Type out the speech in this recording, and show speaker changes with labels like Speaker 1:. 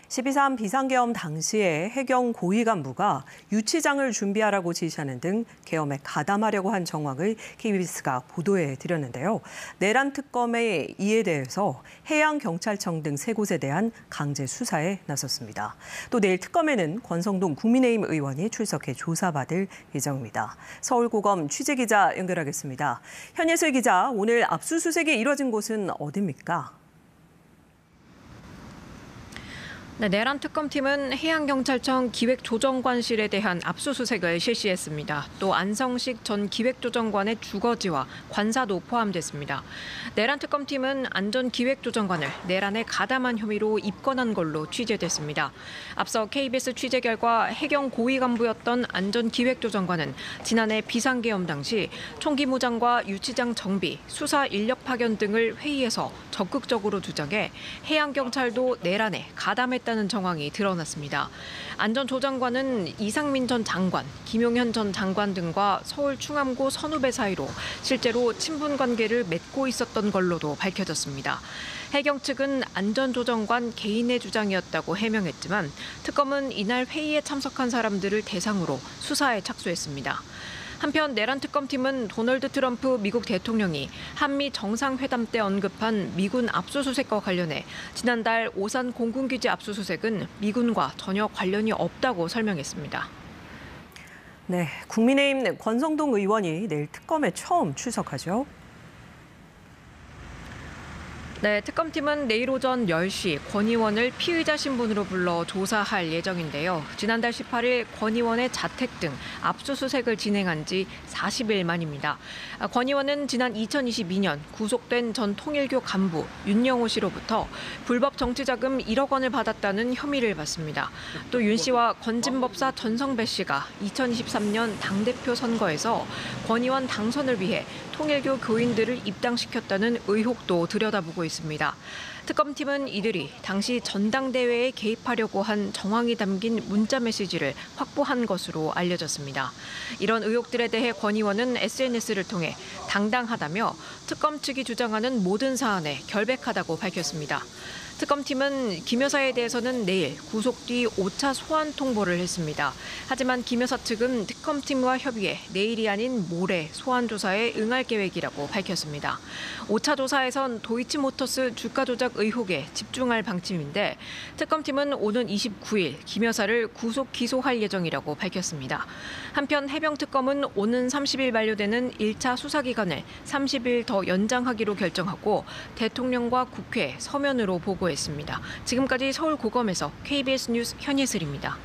Speaker 1: 12.3 비상계엄 당시에 해경 고위 간부가 유치장을 준비하라고 지시하는 등 계엄에 가담하려고 한 정황을 KBS가 보도해 드렸는데요. 내란 특검의 이에 대해서 해양경찰청 등 세 곳에 대한 강제 수사에 나섰습니다. 또 내일 특검에는 권성동 국민의힘 의원이 출석해 조사받을 예정입니다. 서울고검 취재기자 연결하겠습니다. 현예슬 기자, 오늘 압수수색이 이뤄진 곳은 어디입니까?
Speaker 2: 네, 내란 특검팀은 해양경찰청 기획조정관실에 대한 압수수색을 실시했습니다. 또 안성식 전 기획조정관의 주거지와 관사도 포함됐습니다. 내란 특검팀은 안전기획조정관을 내란에 가담한 혐의로 입건한 걸로 취재됐습니다. 앞서 KBS 취재 결과 해경 고위 간부였던 안전기획조정관은 지난해 비상계엄 당시 총기 무장과 유치장 정비, 수사 인력 파견 등을 회의에서 적극적으로 주장해 해양경찰도 내란에 가담했다는 정황이 드러났습니다. 안전조정관은 이상민 전 장관, 김용현 전 장관 등과 서울충암고 선후배 사이로 실제로 친분 관계를 맺고 있었던 걸로도 밝혀졌습니다. 해경 측은 안전조정관 개인의 주장이었다고 해명했지만 특검은 이날 회의에 참석한 사람들을 대상으로 수사에 착수했습니다. 한편 내란 특검팀은 도널드 트럼프 미국 대통령이 한미 정상회담 때 언급한 미군 압수수색과 관련해 지난달 오산 공군기지 압수수색은 미군과 전혀 관련이 없다고 설명했습니다.
Speaker 1: 네, 국민의힘 권성동 의원이 내일 특검에 처음 출석하죠.
Speaker 2: 네, 특검팀은 내일 오전 10시 권 의원을 피의자 신분으로 불러 조사할 예정인데요. 지난달 18일 권 의원의 자택 등 압수수색을 진행한 지 40일 만입니다. 권 의원은 지난 2022년 구속된 전 통일교 간부 윤영호 씨로부터 불법 정치자금 1억 원을 받았다는 혐의를 받습니다. 또 윤 씨와 건진법사 전성배 씨가 2023년 당대표 선거에서 권 의원 당선을 위해 통일교 교인들을 입당시켰다는 의혹도 들여다보고 있습니다. 특검팀은 이들이 당시 전당대회에 개입하려고 한 정황이 담긴 문자 메시지를 확보한 것으로 알려졌습니다. 이런 의혹들에 대해 권 의원은 SNS를 통해 당당하다며 특검 측이 주장하는 모든 사안에 결백하다고 밝혔습니다. 특검팀은 김 여사에 대해서는 내일 구속 뒤 5차 소환 통보를 했습니다. 하지만 김 여사 측은 특검팀과 협의해 내일이 아닌 모레 소환 조사에 응할 계획이라고 밝혔습니다. 5차 조사에선 도이치모터스 주가 조작 의혹에 집중할 방침인데 특검팀은 오는 29일 김 여사를 구속 기소할 예정이라고 밝혔습니다. 한편 해병특검은 오는 30일 만료되는 1차 수사 기간을 30일 더 연장하기로 결정하고 대통령과 국회 서면으로 보고했습니다. 지금까지 서울고검에서 KBS 뉴스 현예슬입니다.